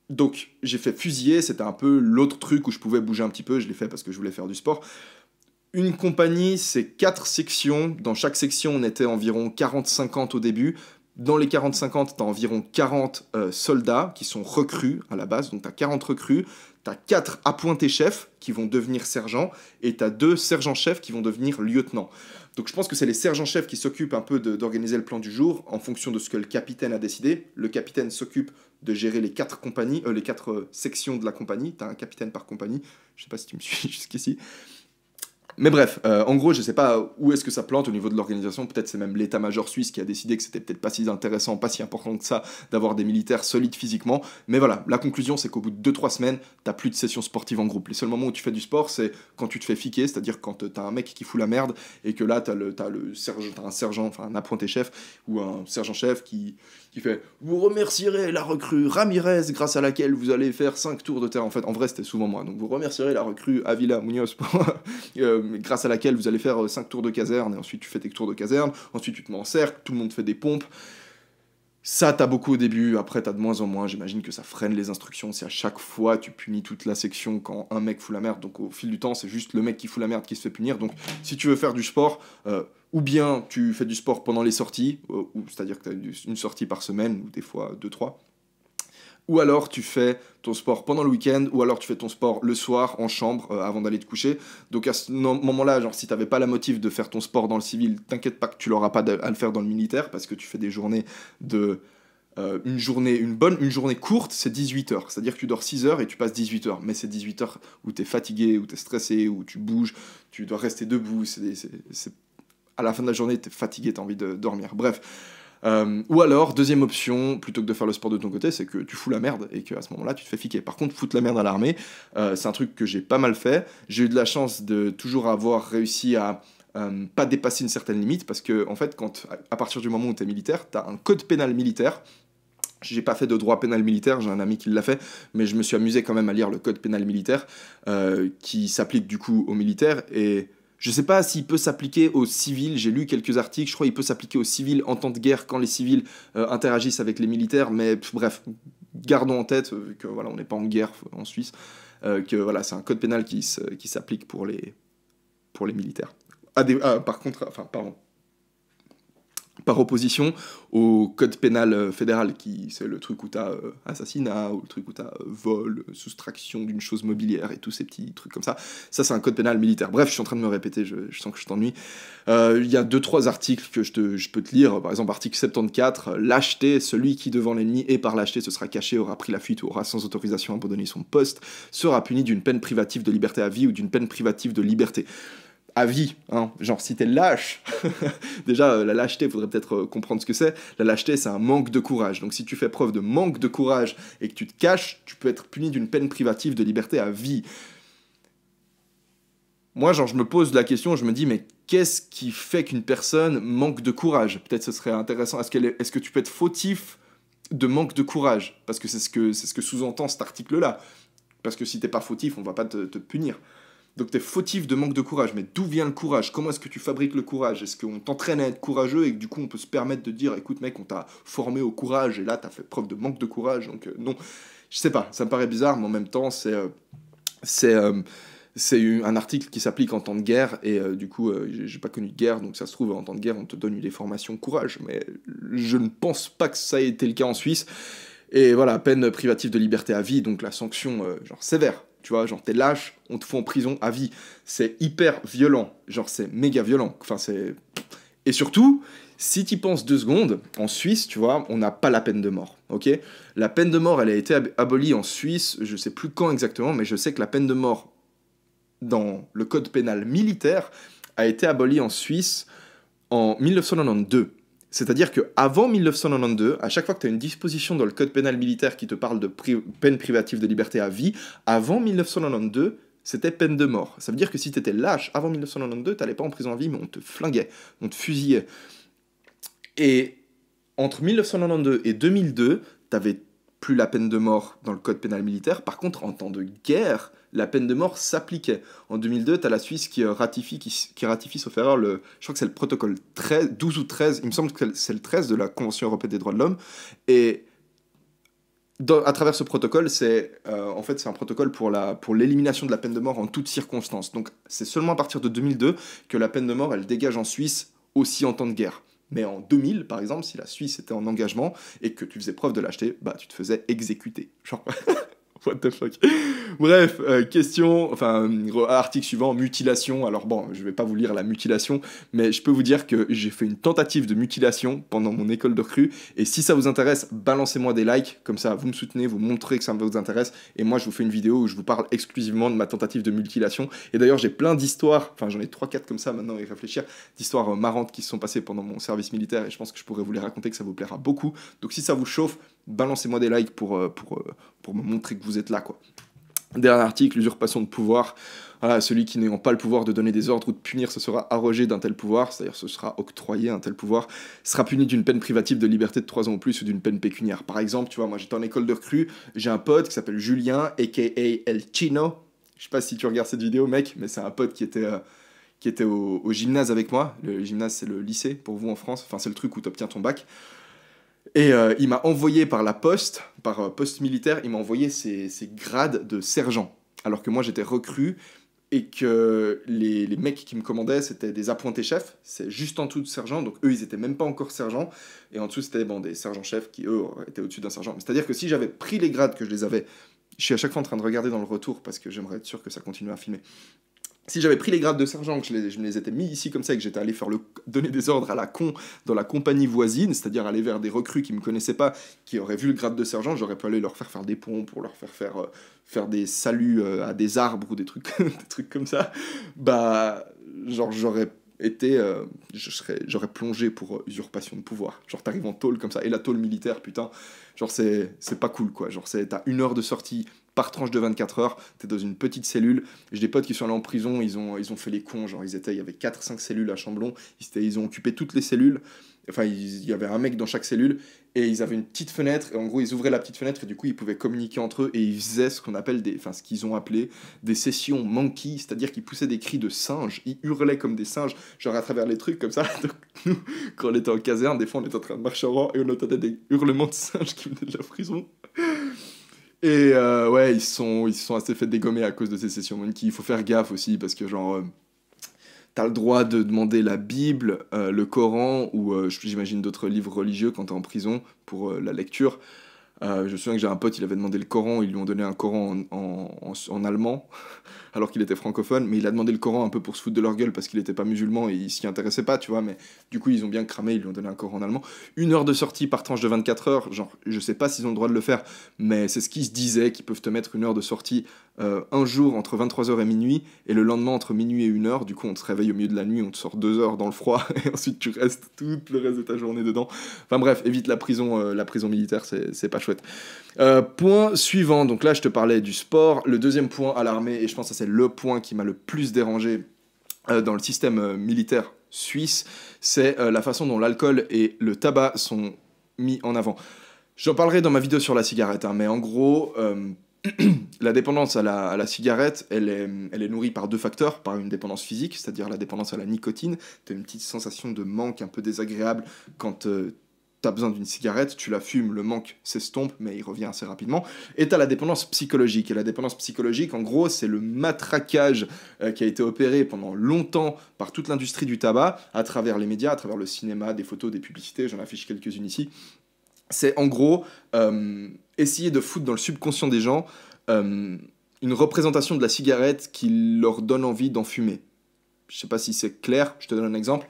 Donc, j'ai fait fusiller, c'était un peu l'autre truc où je pouvais bouger un petit peu, je l'ai fait parce que je voulais faire du sport. Une compagnie, c'est 4 sections. Dans chaque section, on était environ 40-50 au début. Dans les 40-50, tu as environ 40 soldats qui sont recrues à la base. Donc, tu as 40 recrues. Tu as 4 appointés chefs qui vont devenir sergents. Et tu as 2 sergents-chefs qui vont devenir lieutenants. Donc, je pense que c'est les sergents-chefs qui s'occupent un peu d'organiser le plan du jour en fonction de ce que le capitaine a décidé. Le capitaine s'occupe de gérer les 4 compagnies, les 4 sections de la compagnie. Tu as un capitaine par compagnie. Je sais pas si tu me suis jusqu'ici. Mais bref, en gros, je sais pas où est-ce que ça plante au niveau de l'organisation. Peut-être c'est même l'état-major suisse qui a décidé que c'était peut-être pas si intéressant, pas si important que ça d'avoir des militaires solides physiquement. Mais voilà, la conclusion, c'est qu'au bout de 2-3 semaines, t'as plus de sessions sportives en groupe. Les seuls moments où tu fais du sport, c'est quand tu te fais fiquer, c'est-à-dire quand t'as un mec qui fout la merde et que là, t'as un sergent, enfin un appointé chef ou un sergent-chef qui qui fait « Vous remercierez la recrue Ramirez grâce à laquelle vous allez faire 5 tours de terrain. » En fait, en vrai, c'était souvent moi. Donc, vous remercierez la recrue Avila Munoz grâce à laquelle vous allez faire 5 tours de caserne. Et ensuite, tu fais tes tours de caserne. Ensuite, tu te mets en cercle. Tout le monde fait des pompes. Ça, t'as beaucoup au début, après t'as de moins en moins, j'imagine que ça freine les instructions, si à chaque fois tu punis toute la section quand un mec fout la merde, donc au fil du temps c'est juste le mec qui fout la merde qui se fait punir, donc si tu veux faire du sport, ou bien tu fais du sport pendant les sorties, c'est-à-dire que t'as une sortie par semaine, ou des fois 2-3, ou alors tu fais ton sport pendant le week-end, ou alors tu fais ton sport le soir en chambre avant d'aller te coucher. Donc à ce moment-là, genre si t'avais pas la motive de faire ton sport dans le civil, t'inquiète pas que tu l'auras pas à le faire dans le militaire, parce que tu fais des journées de... une journée courte, c'est 18 heures. C'est-à-dire que tu dors 6 heures et tu passes 18 heures. Mais c'est 18 heures où t'es fatigué, où t'es stressé, où tu bouges, tu dois rester debout. À la fin de la journée, t'es fatigué, t'as envie de dormir. Bref. Ou alors, deuxième option, plutôt que de faire le sport de ton côté, c'est que tu fous la merde et qu'à ce moment-là, tu te fais fiquer. Par contre, foutre la merde à l'armée, c'est un truc que j'ai pas mal fait. J'ai eu de la chance de toujours avoir réussi à pas dépasser une certaine limite, parce que, en fait, à partir du moment où tu es militaire, tu as un code pénal militaire. J'ai pas fait de droit pénal militaire, j'ai un ami qui l'a fait, mais je me suis amusé quand même à lire le code pénal militaire, qui s'applique du coup aux militaires, et je sais pas s'il peut s'appliquer aux civils, j'ai lu quelques articles, je crois qu'il peut s'appliquer aux civils en temps de guerre quand les civils interagissent avec les militaires, mais bref, gardons en tête que voilà, on n'est pas en guerre en Suisse, que voilà, c'est un code pénal qui s'applique pour les militaires. Par contre, enfin, pardon. Par opposition au code pénal fédéral, qui c'est le truc où t'as assassinat, ou le truc où t'as vol, soustraction d'une chose mobilière et tous ces petits trucs comme ça. Ça, c'est un code pénal militaire. Bref, je suis en train de me répéter, je sens que je t'ennuie. Il y a 2-3 articles que je peux te lire. Par exemple, article 74, lâcheté, celui qui devant l'ennemi et par lâcheté se sera caché, aura pris la fuite ou aura sans autorisation abandonné son poste, sera puni d'une peine privative de liberté à vie ou d'une peine privative de liberté. À vie, hein. Genre si t'es lâche, déjà la lâcheté, il faudrait peut-être comprendre ce que c'est. La lâcheté, c'est un manque de courage. Donc si tu fais preuve de manque de courage et que tu te caches, tu peux être puni d'une peine privative de liberté à vie. Moi, genre, je me pose la question, je me dis, mais qu'est-ce qui fait qu'une personne manque de courage? Peut-être ce serait intéressant. Est-ce que tu peux être fautif de manque de courage? Parce que c'est ce que sous-entend cet article-là. Parce que si t'es pas fautif, on va pas te punir. Donc t'es fautif de manque de courage, mais d'où vient le courage? Comment est-ce que tu fabriques le courage? Est-ce qu'on t'entraîne à être courageux et que du coup on peut se permettre de dire écoute mec, on t'a formé au courage et là t'as fait preuve de manque de courage, donc non, je sais pas, ça me paraît bizarre, mais en même temps c'est un article qui s'applique en temps de guerre et du coup j'ai pas connu de guerre, donc ça se trouve en temps de guerre on te donne des formations courage, mais je ne pense pas que ça ait été le cas en Suisse. Et voilà, peine privative de liberté à vie, donc la sanction genre sévère. Tu vois, genre t'es lâche, on te fout en prison à vie. C'est hyper violent, genre c'est méga violent. Enfin c'est... Et surtout, si t'y penses 2 secondes, en Suisse, tu vois, on n'a pas la peine de mort, ok? La peine de mort, elle a été abolie en Suisse, je sais plus quand exactement, mais je sais que la peine de mort dans le code pénal militaire a été abolie en Suisse en 1992. C'est-à-dire qu'avant 1992, à chaque fois que tu as une disposition dans le code pénal militaire qui te parle de peine privative de liberté à vie, avant 1992, c'était peine de mort. Ça veut dire que si tu étais lâche avant 1992, tu n'allais pas en prison à vie, mais on te flinguait, on te fusillait. Et entre 1992 et 2002, tu n'avais plus la peine de mort dans le code pénal militaire. Par contre, en temps de guerre, la peine de mort s'appliquait. En 2002, tu as la Suisse qui ratifie, sauf erreur, je crois que c'est le protocole 12 ou 13, il me semble que c'est le 13 de la Convention européenne des droits de l'homme. Et à travers ce protocole, en fait, c'est un protocole pour l'élimination de la peine de mort en toutes circonstances. Donc c'est seulement à partir de 2002 que la peine de mort, elle dégage en Suisse aussi en temps de guerre. Mais en 2000, par exemple, si la Suisse était en engagement et que tu faisais preuve de lâcheté, bah tu te faisais exécuter. Genre, what the fuck. Bref, article suivant, mutilation. Alors bon, je vais pas vous lire la mutilation, mais je peux vous dire que j'ai fait une tentative de mutilation pendant mon école de recrue, et si ça vous intéresse, balancez-moi des likes, comme ça vous me soutenez, vous montrez que ça vous intéresse, et moi je vous fais une vidéo où je vous parle exclusivement de ma tentative de mutilation. Et d'ailleurs j'ai plein d'histoires, enfin j'en ai 3-4 comme ça maintenant, et réfléchir, d'histoires marrantes qui se sont passées pendant mon service militaire, et je pense que je pourrais vous les raconter, que ça vous plaira beaucoup. Donc si ça vous chauffe, balancez-moi des likes pour me montrer que vous êtes là, quoi. Dernier article, l'usurpation de pouvoir. Voilà, celui qui n'ayant pas le pouvoir de donner des ordres ou de punir se sera arrogé d'un tel pouvoir, c'est-à-dire ce sera octroyé un tel pouvoir, sera puni d'une peine privative de liberté de 3 ans ou plus ou d'une peine pécuniaire. Par exemple, tu vois, moi j'étais en école de recrue, j'ai un pote qui s'appelle Julien, aka El Chino. Je sais pas si tu regardes cette vidéo, mec, mais c'est un pote qui était au gymnase avec moi. Le gymnase, c'est le lycée pour vous en France, enfin c'est le truc où tu obtiens ton bac. Et il m'a envoyé par la poste, par poste militaire, il m'a envoyé ses grades de sergent. Alors que moi j'étais recrue et que les mecs qui me commandaient c'était des appointés chefs, c'est juste en dessous de sergent, donc eux ils étaient même pas encore sergents, et en dessous c'était bon, des sergents-chefs qui eux étaient au-dessus d'un sergent. C'est-à-dire que si j'avais pris les grades que je les avais, je suis à chaque fois en train de regarder dans le retour parce que j'aimerais être sûr que ça continue à filmer. Si j'avais pris les grades de sergent, que je me les étais mis ici comme ça, et que j'étais allé donner des ordres à la con dans la compagnie voisine, c'est-à-dire aller vers des recrues qui me connaissaient pas, qui auraient vu le grade de sergent, j'aurais pu aller leur faire des pompes, pour leur faire des saluts à des arbres ou des trucs, des trucs comme ça. Bah, genre, j'aurais plongé pour usurpation de pouvoir. Genre, t'arrives en tôle comme ça, et la tôle militaire, putain, genre, c'est pas cool, quoi. Genre, t'as 1 heure de sortie par tranche de 24 heures, t'es dans une petite cellule. J'ai des potes qui sont allés en prison, ils ont fait les cons, genre, il y avait 4-5 cellules à Chamblon, ils ont occupé toutes les cellules. Enfin, il y avait un mec dans chaque cellule, et ils avaient une petite fenêtre, et en gros, ils ouvraient la petite fenêtre, et du coup, ils pouvaient communiquer entre eux, et ils faisaient ce qu'on appelle ce qu'ils ont appelé des sessions monkey, c'est-à-dire qu'ils poussaient des cris de singes, ils hurlaient comme des singes, genre à travers les trucs comme ça. Donc, nous, quand on était en caserne, des fois, on était en train de marcher en rang, et on entendait des hurlements de singes qui venaient de la prison. Et ouais, ils se sont assez fait dégommer à cause de ces sessions monkey. Il faut faire gaffe aussi, parce que genre... t'as le droit de demander la Bible, le Coran, ou j'imagine d'autres livres religieux quand t'es en prison pour la lecture. Je me souviens que j'ai un pote, il avait demandé le Coran, ils lui ont donné un Coran en allemand, alors qu'il était francophone, mais il a demandé le Coran un peu pour se foutre de leur gueule parce qu'il était pas musulman et il s'y intéressait pas, tu vois, mais du coup ils ont bien cramé, ils lui ont donné un Coran en allemand. 1 heure de sortie par tranche de 24 heures, genre, je sais pas s'ils ont le droit de le faire, mais c'est ce qu'ils se disaient, qu'ils peuvent te mettre 1 heure de sortie un jour entre 23 heures et minuit, et le lendemain entre minuit et 1 heure, du coup on te réveille au milieu de la nuit, on te sort 2 heures dans le froid, et ensuite tu restes tout le reste de ta journée dedans. Enfin bref, évite la prison militaire, c'est pas chouette. Point suivant, donc là je te parlais du sport, le deuxième point à l'armée, et je pense que c'est le point qui m'a le plus dérangé dans le système militaire suisse, c'est la façon dont l'alcool et le tabac sont mis en avant. J'en parlerai dans ma vidéo sur la cigarette, hein, mais en gros, la dépendance à la cigarette, elle est nourrie par 2 facteurs, par une dépendance physique, c'est-à-dire la dépendance à la nicotine, tu as une petite sensation de manque un peu désagréable quand t'as besoin d'une cigarette, tu la fumes, le manque s'estompe, mais il revient assez rapidement. Et t'as la dépendance psychologique. Et la dépendance psychologique, en gros, c'est le matraquage qui a été opéré pendant longtemps par toute l'industrie du tabac, à travers les médias, à travers le cinéma, des photos, des publicités, j'en affiche quelques-unes ici. C'est en gros essayer de foutre dans le subconscient des gens une représentation de la cigarette qui leur donne envie d'en fumer. Je sais pas si c'est clair, je te donne un exemple.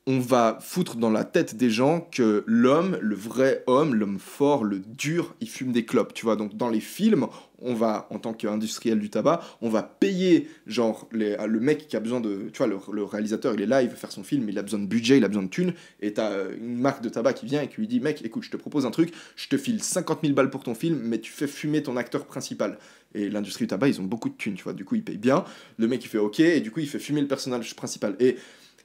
On va foutre dans la tête des gens que l'homme, le vrai homme, l'homme fort, le dur, il fume des clopes, tu vois. Donc dans les films, on va, en tant qu'industriel du tabac, on va payer, genre, le mec qui a besoin de... Tu vois, le réalisateur, il est là, il veut faire son film, il a besoin de budget, il a besoin de thunes, et t'as une marque de tabac qui vient et qui lui dit, mec, écoute, je te propose un truc, je te file 50 000 balles pour ton film, mais tu fais fumer ton acteur principal. Et l'industrie du tabac, ils ont beaucoup de thunes, tu vois. Du coup, ils payent bien, le mec, il fait OK, et du coup, il fait fumer le personnage principal. Et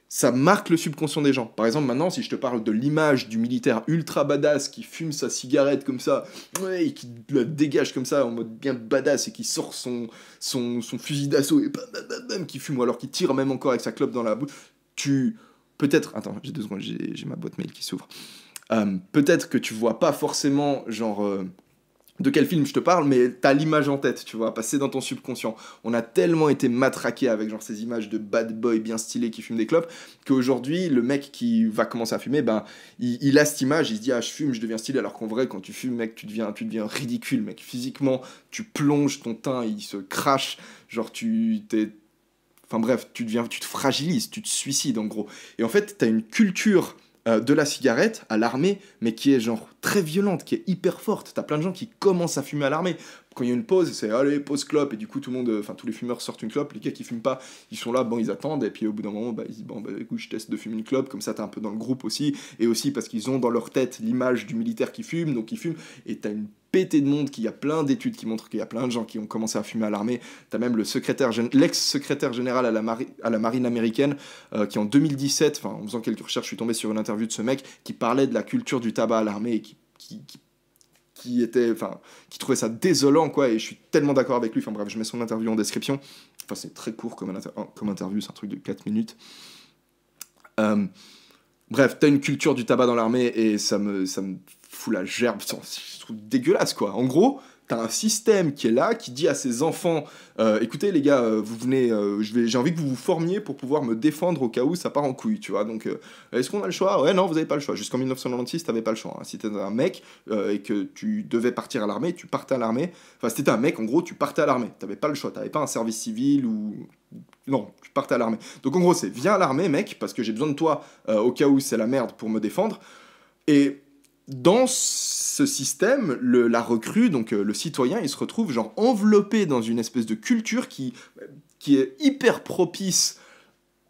ça marque le subconscient des gens. Par exemple, maintenant, si je te parle de l'image du militaire ultra badass qui fume sa cigarette comme ça, ouais, et qui la dégage comme ça en mode bien badass et qui sort son fusil d'assaut et bam, bam, bam, bam, qui fume ou alors qui tire même encore avec sa clope dans la bouche, peut-être... Attends, j'ai 2 secondes, j'ai ma boîte mail qui s'ouvre. Peut-être que tu vois pas forcément, genre... de quel film je te parle, mais t'as l'image en tête, tu vois, passer dans ton subconscient. On a tellement été matraqués avec genre ces images de bad boy bien stylés qui fument des clopes, qu'aujourd'hui, le mec qui va commencer à fumer, ben, il a cette image, il se dit, ah, je fume, je deviens stylé, alors qu'en vrai, quand tu fumes, mec, tu deviens ridicule, mec. Physiquement, tu plonges, ton teint, il se crache, genre, enfin bref, tu te fragilises, tu te suicides, en gros. Et en fait, t'as une culture de la cigarette à l'armée, mais qui est genre très violente, qui est hyper forte. T'as plein de gens qui commencent à fumer à l'armée. Quand il y a une pause, c'est allez, pause clope, et du coup, tout le monde, enfin, tous les fumeurs sortent une clope. Les gars qui fument pas, ils sont là, bon, ils attendent, et puis au bout d'un moment, bah, ils disent, bon, bah, écoute, je teste de fumer une clope, comme ça, t'es un peu dans le groupe aussi, et aussi parce qu'ils ont dans leur tête l'image du militaire qui fume, donc ils fument, et t'as une pété de monde, qu'il y a plein d'études qui montrent qu'il y a plein de gens qui ont commencé à fumer à l'armée. T'as même l'ex-secrétaire général à la marine américaine, qui en 2017, enfin, en faisant quelques recherches, je suis tombé sur une interview de ce mec qui parlait de la culture du tabac à l'armée et qui trouvait ça désolant, quoi, et je suis tellement d'accord avec lui. Enfin bref, je mets son interview en description. Enfin, c'est très court comme interview, c'est un truc de 4 minutes. Bref, t'as une culture du tabac dans l'armée et ça me fout la gerbe, je trouve dégueulasse, quoi. En gros, t'as un système qui est là, qui dit à ses enfants, écoutez les gars, vous venez, j'ai envie que vous vous formiez pour pouvoir me défendre au cas où ça part en couille, tu vois. Donc, est-ce qu'on a le choix? Ouais, non, vous avez pas le choix. Jusqu'en 1996, t'avais pas le choix, hein. Si t'étais un mec et que tu devais partir à l'armée, tu partais à l'armée. Enfin, si t'étais un mec, en gros, tu partais à l'armée. T'avais pas le choix. T'avais pas un service civil ou... Non, tu partais à l'armée. Donc, en gros, c'est viens à l'armée, mec, parce que j'ai besoin de toi au cas où c'est la merde pour me défendre. Et dans ce système, la recrue, donc le citoyen, il se retrouve genre enveloppé dans une espèce de culture qui est hyper propice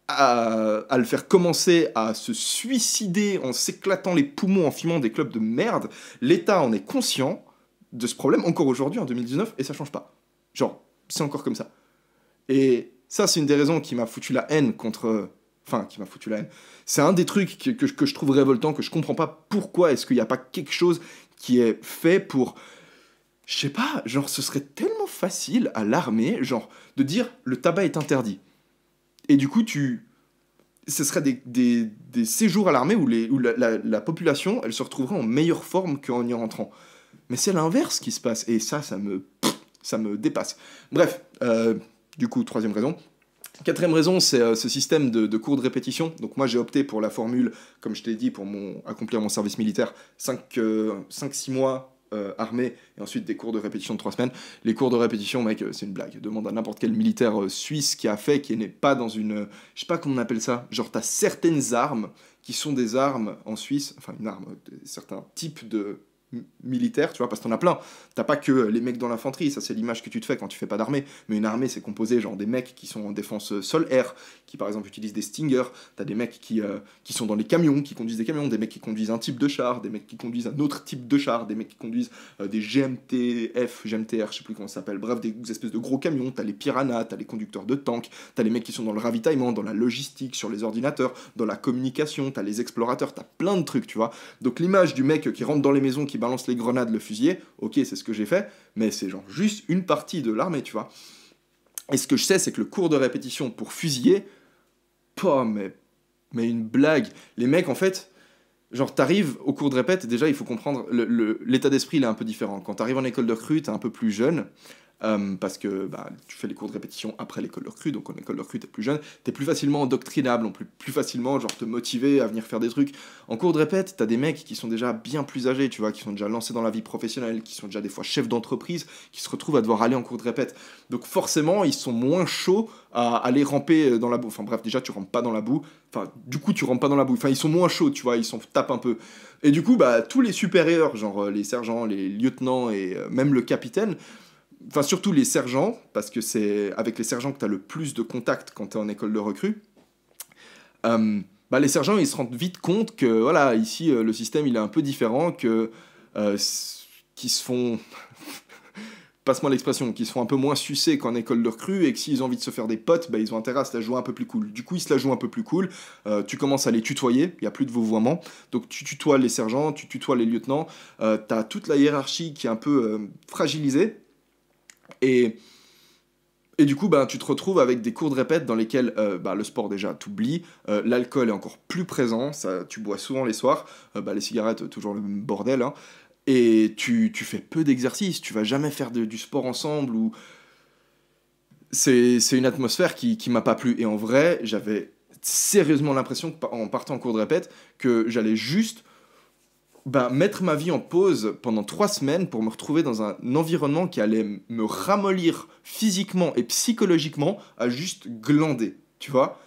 à le faire commencer à se suicider en s'éclatant les poumons, en fumant des clopes de merde. L'État en est conscient de ce problème encore aujourd'hui, en 2019, et ça change pas. Genre, c'est encore comme ça. Et ça, c'est une des raisons qui m'a foutu la haine contre... Enfin, qui m'a foutu la haine. C'est un des trucs que je trouve révoltant, que je comprends pas pourquoi est-ce qu'il n'y a pas quelque chose qui est fait pour... Je sais pas, genre, ce serait tellement facile à l'armée, genre, de dire le tabac est interdit. Et du coup, ce serait des séjours à l'armée où la population, elle se retrouverait en meilleure forme qu'en y rentrant. Mais c'est l'inverse qui se passe, et ça me dépasse. Bref, du coup, troisième raison. Quatrième raison, c'est ce système de cours de répétition. Donc moi, j'ai opté pour la formule, comme je t'ai dit, pour accomplir mon service militaire, 5-6 mois armée, et ensuite des cours de répétition de 3 semaines. Les cours de répétition, mec, c'est une blague. Demande à n'importe quel militaire suisse qui a fait, qui n'est pas dans une... Je sais pas comment on appelle ça. Genre, t'as certaines armes qui sont des armes en Suisse, enfin une arme, certains types de... militaire, tu vois, parce que t'en as plein. T'as pas que les mecs dans l'infanterie, ça c'est l'image que tu te fais quand tu fais pas d'armée, mais une armée c'est composé genre des mecs qui sont en défense sol-air, qui par exemple utilisent des Stingers, t'as des mecs qui sont dans les camions, qui conduisent des camions, des mecs qui conduisent un type de char, des mecs qui conduisent un autre type de char, des mecs qui conduisent des GMTF, GMTR, je sais plus comment ça s'appelle, bref, des espèces de gros camions, t'as les piranhas, t'as les conducteurs de tanks, t'as les mecs qui sont dans le ravitaillement, dans la logistique, sur les ordinateurs, dans la communication, t'as les explorateurs, t'as plein de trucs, tu vois. Donc l'image du mec qui rentre dans les maisons, qui balance les grenades, le fusilier, ok, c'est ce que j'ai fait, mais c'est genre juste une partie de l'armée, tu vois. Et ce que je sais, c'est que le cours de répétition pour fusiller, mais une blague. Les mecs, en fait, genre, t'arrives au cours de répète, déjà, il faut comprendre, l'état d'esprit, il est un peu différent. Quand t'arrives en école de recrue, t'es un peu plus jeune, parce que bah, tu fais les cours de répétition après l'école de recrue, donc en école de recrue, t'es plus jeune, t'es plus facilement endoctrinable, on peut plus facilement genre te motiver à venir faire des trucs. En cours de répète, t'as des mecs qui sont déjà bien plus âgés, tu vois, qui sont déjà lancés dans la vie professionnelle, qui sont déjà des fois chefs d'entreprise, qui se retrouvent à devoir aller en cours de répète. Donc forcément, ils sont moins chauds à aller ramper dans la boue. Enfin bref, déjà, tu rampes pas dans la boue. Enfin, du coup, tu rampes pas dans la boue. Enfin, ils sont moins chauds, tu vois, ils s'en tapent un peu. Et du coup, bah, tous les supérieurs, genre les sergents, les lieutenants et même le capitaine, enfin surtout les sergents, parce que c'est avec les sergents que tu as le plus de contact quand tu es en école de recrue, bah, les sergents ils se rendent vite compte que voilà, ici le système il est un peu différent, que qu'ils se font, passe-moi l'expression, qu'ils se font un peu moins sucer qu'en école de recrue, et que s'ils ont envie de se faire des potes, bah, ils ont intérêt à se la jouer un peu plus cool. Du coup ils se la jouent un peu plus cool, tu commences à les tutoyer, il n'y a plus de vouvoiement, donc tu tutoies les sergents, tu tutoies les lieutenants, tu as toute la hiérarchie qui est un peu fragilisée. Et du coup, bah, tu te retrouves avec des cours de répète dans lesquels bah, le sport déjà t'oublie, l'alcool est encore plus présent, ça, tu bois souvent les soirs, bah, les cigarettes, toujours le même bordel, hein, et tu fais peu d'exercices, tu vas jamais faire du sport ensemble, ou... C'est une atmosphère qui m'a pas plu, et en vrai, j'avais sérieusement l'impression qu'en partant en cours de répète, que j'allais juste... bah, mettre ma vie en pause pendant 3 semaines pour me retrouver dans un environnement qui allait me ramollir physiquement et psychologiquement à juste glander, tu vois.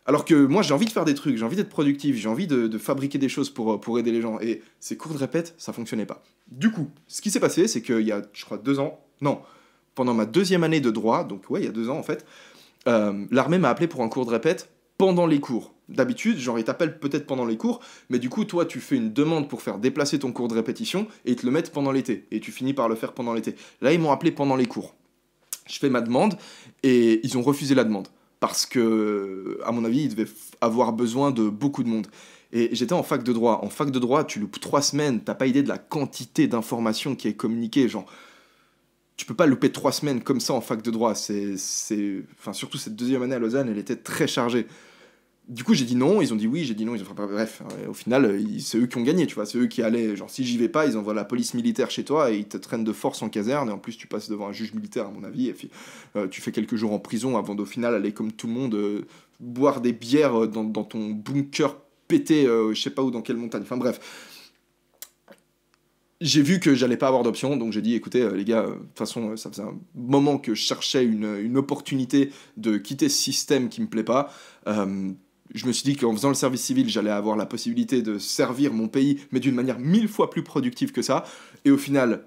Alors que moi, j'ai envie de faire des trucs, j'ai envie d'être productif, j'ai envie de fabriquer des choses pour aider les gens. Et ces cours de répète, ça fonctionnait pas. Du coup, ce qui s'est passé, c'est qu'il y a, je crois, 2 ans, non, pendant ma 2e année de droit, donc ouais, il y a 2 ans en fait, l'armée m'a appelé pour un cours de répète pendant les cours. D'habitude, genre, ils t'appellent peut-être pendant les cours, mais du coup, toi, tu fais une demande pour faire déplacer ton cours de répétition et ils te le mettent pendant l'été. Et tu finis par le faire pendant l'été. Là, ils m'ont appelé pendant les cours. Je fais ma demande et ils ont refusé la demande. Parce que, à mon avis, ils devaient avoir besoin de beaucoup de monde. Et j'étais en fac de droit. En fac de droit, tu loupes 3 semaines, t'as pas idée de la quantité d'informations qui est communiquée. Genre, tu peux pas louper 3 semaines comme ça en fac de droit. Enfin, surtout cette 2e année à Lausanne, elle était très chargée. Du coup, j'ai dit non, ils ont dit oui, j'ai dit non, ils ont fait bref. Au final, c'est eux qui ont gagné, tu vois. C'est eux qui allaient, genre, si j'y vais pas, ils envoient la police militaire chez toi et ils te traînent de force en caserne. Et en plus, tu passes devant un juge militaire, à mon avis. Et puis, tu fais quelques jours en prison avant d'au final aller, comme tout le monde, boire des bières dans ton bunker pété, je sais pas où, dans quelle montagne. Enfin, bref. J'ai vu que j'allais pas avoir d'option, donc j'ai dit écoutez les gars, de toute façon ça faisait un moment que je cherchais une opportunité de quitter ce système qui me plaît pas. Je me suis dit qu'en faisant le service civil, j'allais avoir la possibilité de servir mon pays, mais d'une manière 1000 fois plus productive que ça. Et au final,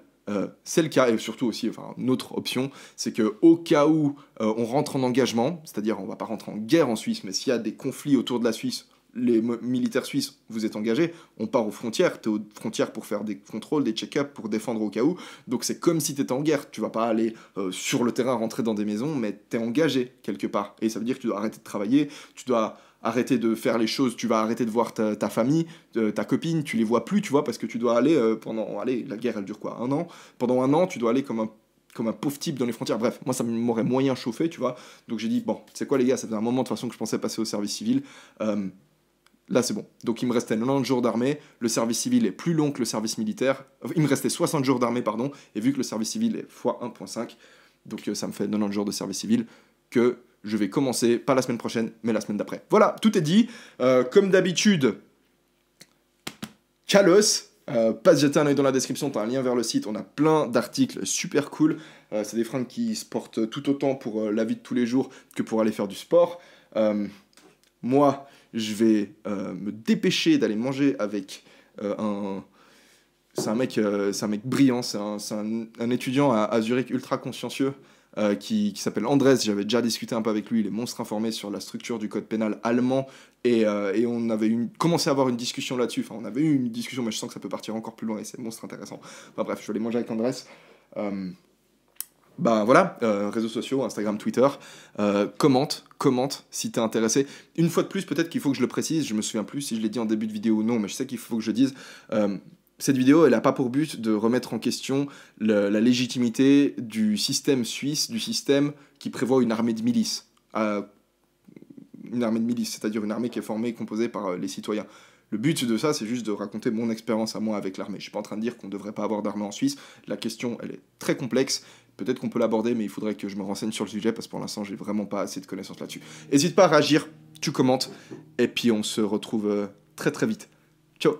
c'est le cas, et surtout aussi, enfin, une autre option, c'est que au cas où on rentre en engagement, c'est-à-dire on va pas rentrer en guerre en Suisse, mais s'il y a des conflits autour de la Suisse, les militaires suisses, vous êtes engagés, on part aux frontières, t'es aux frontières pour faire des contrôles, des check-ups, pour défendre au cas où, donc c'est comme si t'étais en guerre, tu vas pas aller sur le terrain rentrer dans des maisons, mais t'es engagé quelque part, et ça veut dire que tu dois arrêter de travailler, tu dois arrêter de faire les choses, tu vas arrêter de voir ta famille, ta copine, tu les vois plus, tu vois, parce que tu dois aller allez, la guerre elle dure quoi, 1 an, pendant 1 an, tu dois aller comme un pauvre type dans les frontières. Bref, moi ça m'aurait moyen chauffé, tu vois, donc j'ai dit, bon, c'est quoi les gars, ça faisait un moment de toute façon que je pensais passer au service civil, là, c'est bon. Donc, il me restait 90 jours d'armée. Le service civil est plus long que le service militaire. Enfin, il me restait 60 jours d'armée, pardon. Et vu que le service civil est x 1,5, donc ça me fait 90 jours de service civil que je vais commencer, pas la semaine prochaine, mais la semaine d'après. Voilà, tout est dit. Comme d'habitude, Kalos. Passe jeter un œil dans la description, t'as un lien vers le site. On a plein d'articles super cool. C'est des fringues qui se portent tout autant pour la vie de tous les jours que pour aller faire du sport. Moi, je vais me dépêcher d'aller manger avec un... C'est un mec brillant, c'est un étudiant à Zurich ultra consciencieux qui s'appelle Andrés. J'avais déjà discuté un peu avec lui, il est monstre informé sur la structure du code pénal allemand et on avait commencé à avoir une discussion là-dessus. Enfin, on avait eu une discussion, mais je sens que ça peut partir encore plus loin et c'est monstre intéressant. Enfin bref, je vais aller manger avec Andrés. Bah voilà, réseaux sociaux, Instagram, Twitter, commente si t'es intéressé. Une fois de plus, peut-être qu'il faut que je le précise, je me souviens plus si je l'ai dit en début de vidéo ou non, mais je sais qu'il faut que je dise, cette vidéo, elle n'a pas pour but de remettre en question la légitimité du système suisse, du système qui prévoit une armée de milices. Une armée de milices, c'est-à-dire une armée qui est formée et composée par les citoyens. Le but de ça, c'est juste de raconter mon expérience à moi avec l'armée. Je suis pas en train de dire qu'on ne devrait pas avoir d'armée en Suisse. La question, elle est très complexe. Peut-être qu'on peut l'aborder, mais il faudrait que je me renseigne sur le sujet, parce que pour l'instant, j'ai vraiment pas assez de connaissances là-dessus. N'hésite pas à réagir, tu commentes, et puis on se retrouve très très vite. Ciao!